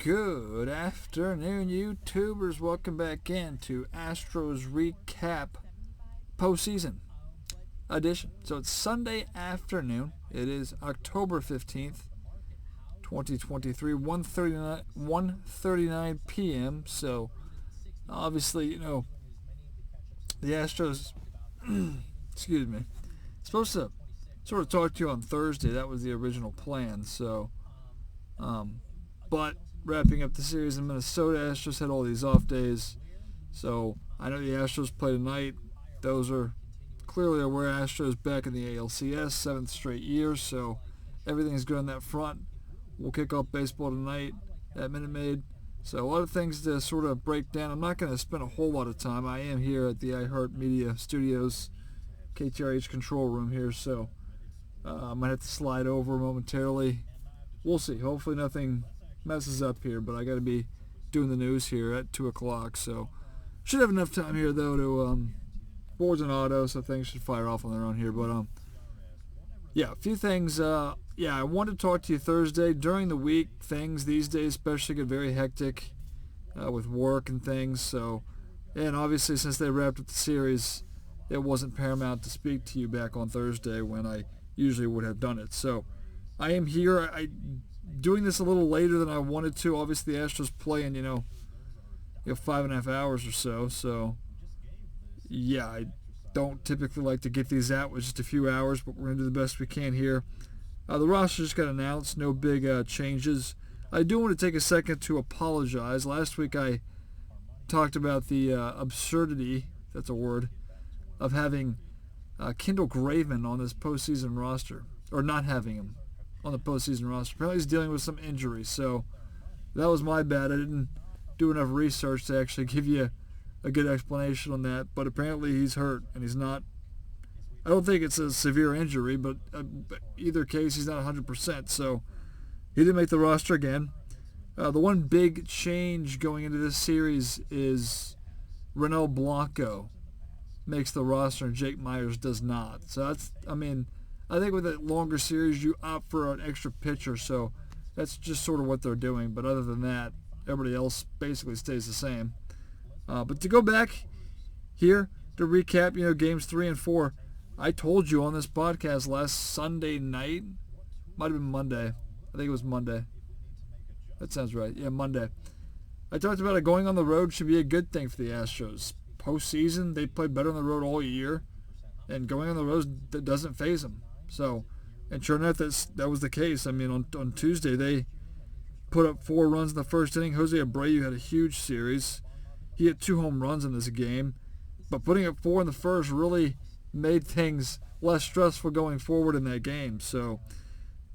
Good afternoon, YouTubers. Welcome back in to Astros Recap Postseason edition. So it's Sunday afternoon. It is October 15th, 2023, 1:39 p.m. So obviously, the Astros, excuse me, supposed to sort of talk to you on Thursday. That was the original plan. So, but wrapping up the series in Minnesota, Astros had all these off days. So I know the Astros play tonight. Those are clearly aware. Astros back in the ALCS, 7th straight year. So everything's good on that front. We'll kick off baseball tonight at Minute Maid. So a lot of things to sort of break down. I'm not going to spend a whole lot of time. I am here at the iHeartMedia Studios, KTRH control room here. So I might have to slide over momentarily. We'll see. Hopefully nothing messes up here, but I got to be doing the news here at 2 o'clock, so should have enough time here though to boards and auto, so things should fire off on their own here. But yeah, a few things. I wanted to talk to you Thursday. During the week, things these days especially get very hectic with work and things. So, and obviously since they wrapped up the series, it wasn't paramount to speak to you back on Thursday when I usually would have done it. So I am here. Doing this a little later than I wanted to. Obviously, the Astros play in, 5.5 hours or so. So, yeah, I don't typically like to get these out with just a few hours, but we're going to do the best we can here. The roster just got announced. No big changes. I do want to take a second to apologize. Last week I talked about the absurdity, if that's a word, of having Kendall Graveman on this postseason roster, or not having him on the postseason roster. Apparently he's dealing with some injuries, so that was my bad. I didn't do enough research to actually give you a good explanation on that, but apparently he's hurt, and he's not, I don't think it's a severe injury, but either case he's not 100%, so he didn't make the roster again. The one big change going into this series is Ronel Blanco makes the roster and Jake Myers does not. So that's, I think with a longer series, you opt for an extra pitcher, so that's just sort of what they're doing. But other than that, everybody else basically stays the same. But to go back here to recap, games 3 and 4, I told you on this podcast last Sunday night, might have been Monday. I think it was Monday. That sounds right. Yeah, Monday. I talked about it. Going on the road should be a good thing for the Astros. Postseason, they played better on the road all year, and going on the road that doesn't faze them. So, and sure enough, that was the case. On Tuesday, they put up 4 runs in the first inning. Jose Abreu had a huge series. He had 2 home runs in this game. But putting up 4 in the first really made things less stressful going forward in that game. So,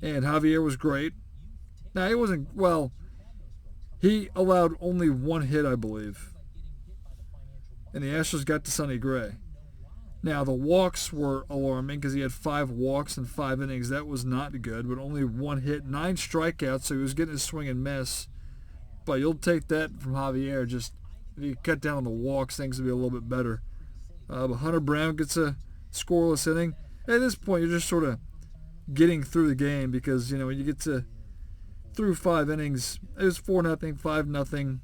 and Javier was great. Now, he wasn't, he allowed only 1 hit, I believe. And the Astros got to Sonny Gray. Now, the walks were alarming because he had 5 walks in 5 innings. That was not good, but only 1 hit, 9 strikeouts, so he was getting his swing and miss. But you'll take that from Javier. Just if you cut down on the walks, things will be a little bit better. But Hunter Brown gets a scoreless inning. At this point, you're just sort of getting through the game because, when you get through 5 innings, it was 4-0, 5-0,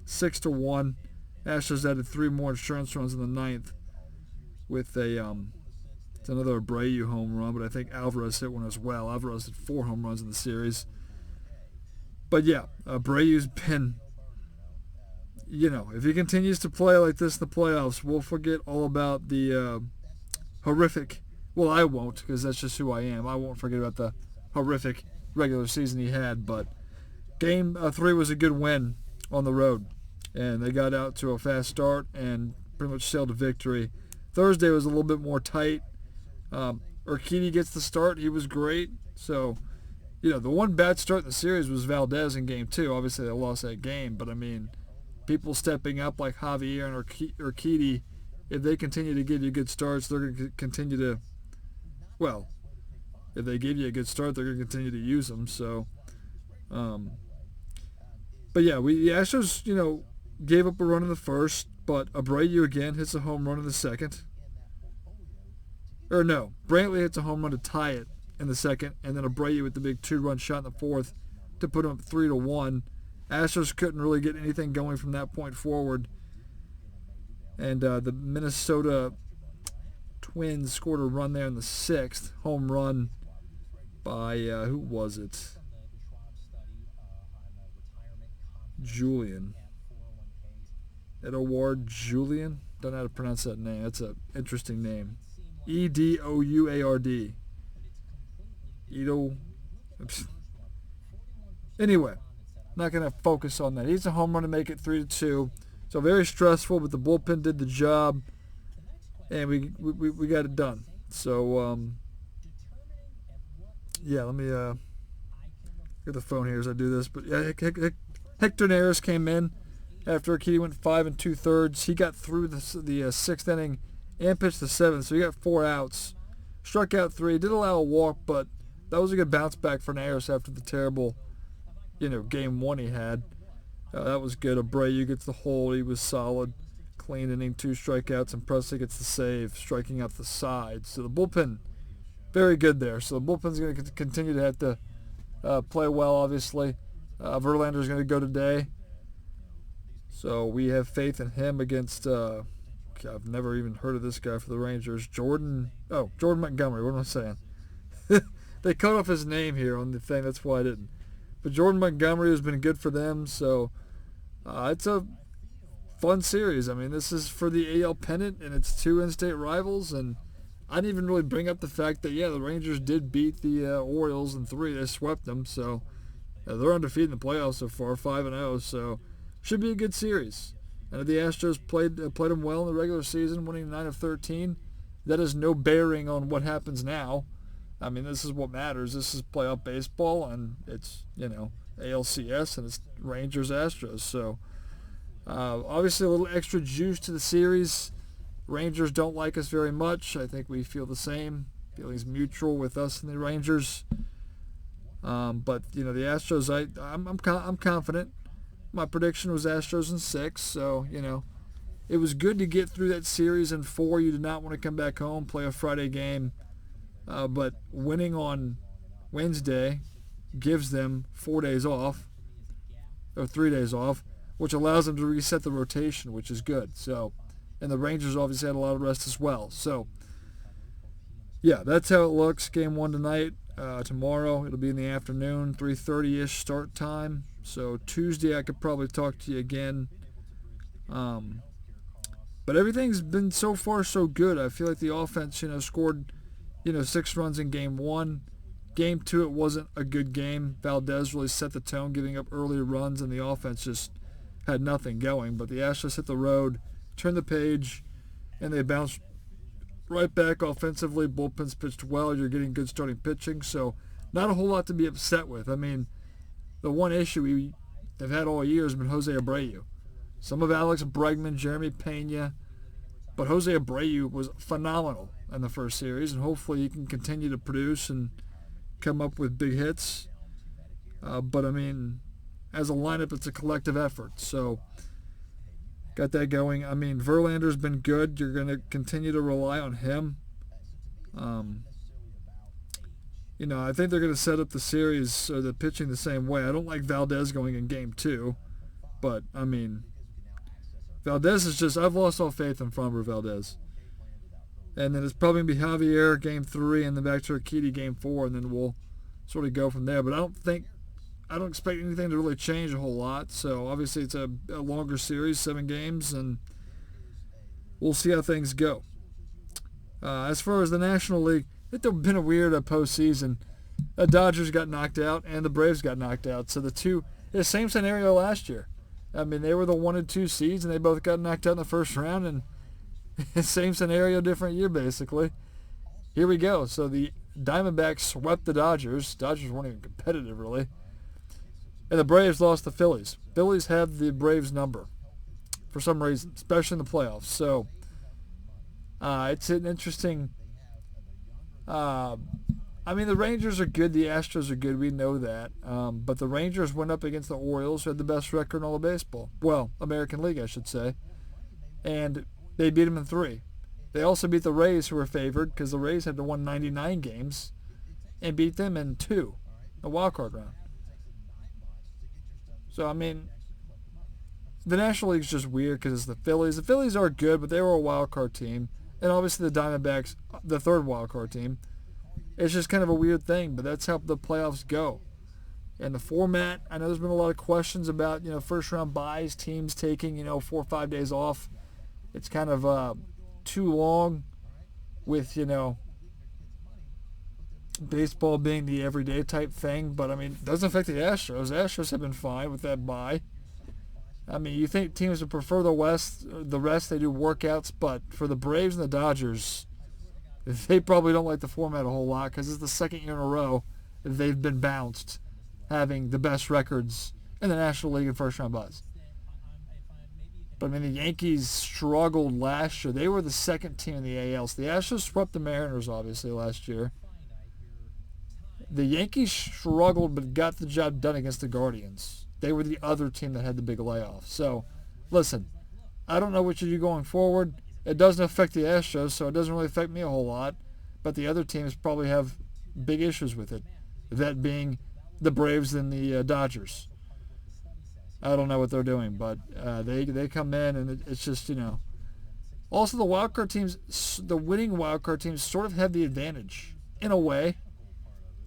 6-1. Astros added 3 more insurance runs in the 9th. With it's another Abreu home run, but I think Alvarez hit one as well. Alvarez had 4 home runs in the series. But yeah, Abreu's been, if he continues to play like this in the playoffs, we'll forget all about the horrific, well, I won't, because that's just who I am. I won't forget about the horrific regular season he had, but Game 3 was a good win on the road, and they got out to a fast start and pretty much sailed to victory. Thursday was a little bit more tight. Urquidy gets the start. He was great. So, the one bad start in the series was Valdez in Game 2. Obviously, they lost that game. But, people stepping up like Javier and Urquidy, if they continue to give you good starts, they're going to continue to, if they give you a good start, they're going to continue to use them. So, but yeah, the Astros, gave up a run in the first, but Abreu again hits a home run in the second. Or no, Brantley hits a home run to tie it in the second, and then Abreu with the big 2-run shot in the fourth to put him up 3-1. Astros couldn't really get anything going from that point forward. And the Minnesota Twins scored a run there in the 6th. Home run by, who was it? Julian. Edouard Julian? Don't know how to pronounce that name. That's an interesting name. Edouard. Anyway, not going to focus on that. He's a home run to make it 3-2. So very stressful, but the bullpen did the job, and we got it done. So, yeah, let me get the phone here as I do this. But yeah, Hector Neris came in after Urquidy went 5 2/3. He got through the 6th inning and pitched the 7th, so he got 4 outs. Struck out 3, did allow a walk, but that was a good bounce back for Neris after the terrible, game 1 he had. That was good. Abreu gets the hold. He was solid. Clean inning, 2 strikeouts, and Presley gets the save, striking out the side. So the bullpen, very good there. So the bullpen's going to continue to have to play well, obviously. Verlander's going to go today. So we have faith in him against, I've never even heard of this guy for the Rangers. Jordan Montgomery. What am I saying? They cut off his name here on the thing. That's why I didn't. But Jordan Montgomery has been good for them. So it's a fun series. I mean, this is for the AL pennant, and it's 2 in-state rivals. And I didn't even really bring up the fact that, the Rangers did beat the Orioles in 3. They swept them. So they're undefeated in the playoffs so far, 5-0. So should be a good series. And if the Astros played them well in the regular season, winning 9 of 13, that has no bearing on what happens now. I mean, this is what matters. This is playoff baseball, and it's, ALCS, and it's Rangers-Astros. So, obviously a little extra juice to the series. Rangers don't like us very much. I think we feel the same. Feelings mutual with us and the Rangers. But, the Astros, I'm confident. My prediction was Astros in 6, so, it was good to get through that series in 4. You did not want to come back home, play a Friday game. But winning on Wednesday gives them 4 days off, or 3 days off, which allows them to reset the rotation, which is good. So, and the Rangers obviously had a lot of rest as well. So, yeah, that's how it looks. Game 1 tonight. Tomorrow it'll be in the afternoon, 3:30-ish start time. So Tuesday I could probably talk to you again. But everything's been so far so good. I feel like the offense, scored 6 runs in Game 1. Game 2, it wasn't a good game. Valdez really set the tone, giving up early runs, and the offense just had nothing going. But the Astros hit the road, turned the page, and they bounced right back offensively. Bullpen's pitched well. You're getting good starting pitching, so not a whole lot to be upset with. I mean, the one issue we have had all year has been Jose Abreu. Some of Alex Bregman, Jeremy Pena, but Jose Abreu was phenomenal in the first series, and hopefully he can continue to produce and come up with big hits. But, I mean, as a lineup, it's a collective effort. So, got that going. I mean, Verlander's been good. You're going to continue to rely on him. I think they're going to set up the series or the pitching the same way. I don't like Valdez going in Game 2. But, I mean, Valdez is just, I've lost all faith in Framber Valdez. And then it's probably going to be Javier Game 3 and then back to Urquidy Game 4, and then we'll sort of go from there. But I don't expect anything to really change a whole lot. So obviously it's a longer series, 7 games, and we'll see how things go. As far as the National League, it's been a weird postseason. The Dodgers got knocked out and the Braves got knocked out. So the same scenario last year. I mean, they were the 1 and 2 seeds, and they both got knocked out in the first round, and same scenario, different year, basically. Here we go. So the Diamondbacks swept the Dodgers. Dodgers weren't even competitive, really. And the Braves lost the Phillies. Phillies have the Braves number for some reason, especially in the playoffs. So it's an interesting... I mean, the Rangers are good. The Astros are good. We know that. But the Rangers went up against the Orioles, who had the best record in all of baseball. Well, American League, I should say. And they beat them in 3. They also beat the Rays, who were favored, because the Rays had to win 99 games, and beat them in 2, a wild card round. So, I mean, the National League's just weird because it's the Phillies. The Phillies are good, but they were a wild card team. And obviously the Diamondbacks, the third wild card team. It's just kind of a weird thing, but that's how the playoffs go. And the format, I know there's been a lot of questions about, first round buys, teams taking, 4 or 5 days off. It's kind of too long with, baseball being the everyday type thing. But, I mean, it doesn't affect the Astros. The Astros have been fine with that bye. I mean, you think teams would prefer the rest, they do workouts, but for the Braves and the Dodgers, they probably don't like the format a whole lot because it's the second year in a row that they've been bounced, having the best records in the National League in first-round buys. But, I mean, the Yankees struggled last year. They were the second team in the AL. So the Astros swept the Mariners, obviously, last year. The Yankees struggled but got the job done against the Guardians. They were the other team that had the big layoff. So, listen, I don't know what you do going forward. It doesn't affect the Astros, so it doesn't really affect me a whole lot. But the other teams probably have big issues with it, that being the Braves and the Dodgers. I don't know what they're doing, but they come in, and it's just, Also, the wildcard teams, the winning wildcard teams sort of have the advantage, in a way.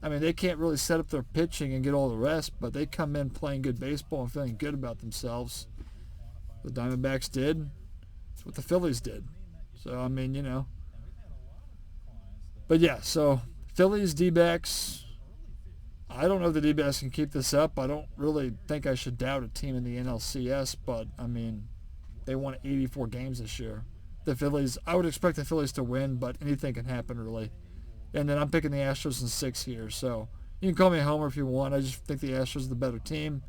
I mean, they can't really set up their pitching and get all the rest, but they come in playing good baseball and feeling good about themselves. The Diamondbacks did. That's what the Phillies did. So, I mean, But, yeah, so Phillies, D-backs. I don't know if the D-backs can keep this up. I don't really think I should doubt a team in the NLCS, but, I mean, they won 84 games this year. The Phillies, I would expect the Phillies to win, but anything can happen, really. And then I'm picking the Astros in 6 here. So you can call me a homer if you want. I just think the Astros are the better team.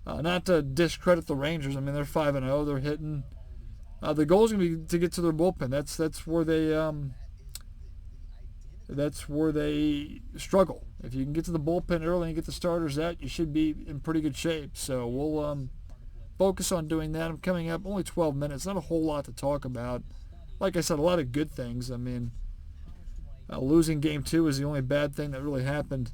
Not to discredit the Rangers. I mean, they're 5-0. They're hitting. The goal is going to be to get to their bullpen. That's where they struggle. If you can get to the bullpen early and get the starters out, you should be in pretty good shape. So we'll focus on doing that. I'm coming up only 12 minutes. Not a whole lot to talk about. Like I said, a lot of good things. I mean, losing Game 2 is the only bad thing that really happened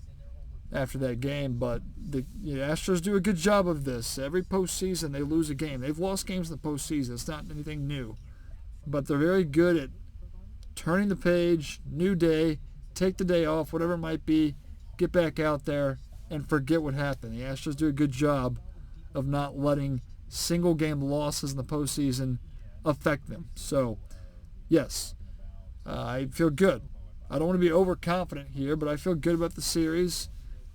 after that game. But the Astros do a good job of this. Every postseason, they lose a game. They've lost games in the postseason. It's not anything new. But they're very good at turning the page, new day, take the day off, whatever it might be, get back out there, and forget what happened. The Astros do a good job of not letting single-game losses in the postseason affect them. So, yes, I feel good. I don't want to be overconfident here, but I feel good about the series.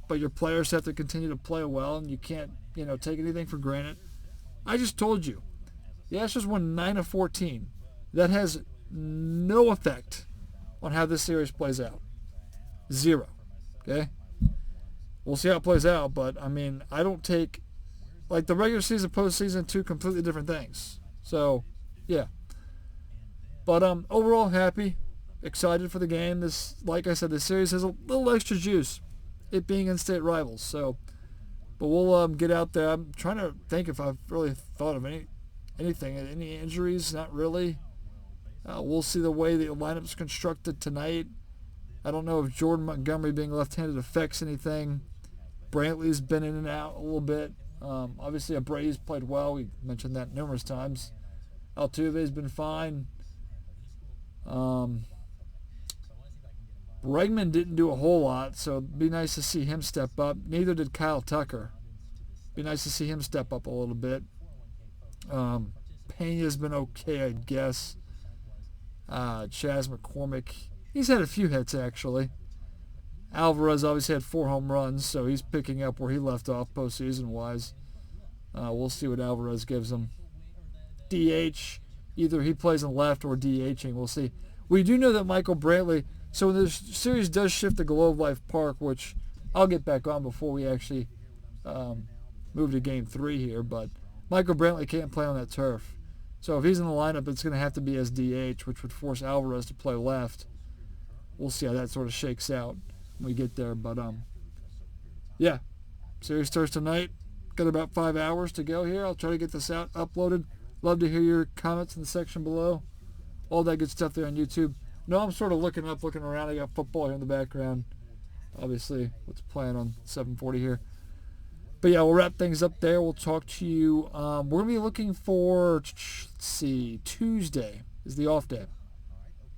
But your players have to continue to play well, and you can't, take anything for granted. I just told you, the Astros won 9 of 14. That has no effect on how this series plays out. 0. Okay? We'll see how it plays out, but, I mean, I don't take, the regular season, postseason, two completely different things. So, yeah. But overall, happy. Excited for the game. This, like I said, this series has a little extra juice, it being in-state rivals. So, but we'll get out there. I'm trying to think if I've really thought of anything. Any injuries? Not really. We'll see the way the lineup's constructed tonight. I don't know if Jordan Montgomery being left-handed affects anything. Brantley's been in and out a little bit. Obviously, Abreu's played well. We mentioned that numerous times. Altuve's been fine. Bregman didn't do a whole lot, so it'd be nice to see him step up. Neither did Kyle Tucker. Be nice to see him step up a little bit. Pena's been okay, I guess. Chas McCormick, he's had a few hits, actually. Alvarez obviously had 4 home runs, so he's picking up where he left off postseason-wise. We'll see what Alvarez gives him. DH, either he plays in left or DHing. We'll see. We do know that Michael Brantley, so when this series does shift to Globe Life Park, which I'll get back on before we actually move to Game 3 here, but Michael Brantley can't play on that turf. So if he's in the lineup, it's going to have to be as DH, which would force Alvarez to play left. We'll see how that sort of shakes out when we get there. But, yeah, series starts tonight. Got about 5 hours to go here. I'll try to get this out, uploaded. Love to hear your comments in the section below. All that good stuff there on YouTube. No, I'm sort of looking around. I got football here in the background. Obviously, what's playing on 740 here. But yeah, we'll wrap things up there. We'll talk to you. We're going to be looking for, let's see, Tuesday is the off day.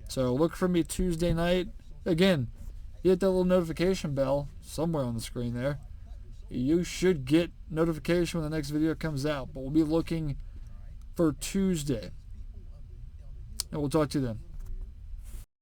So look for me Tuesday night. Again, you hit that little notification bell somewhere on the screen there. You should get notification when the next video comes out. But we'll be looking for Tuesday. And we'll talk to you then.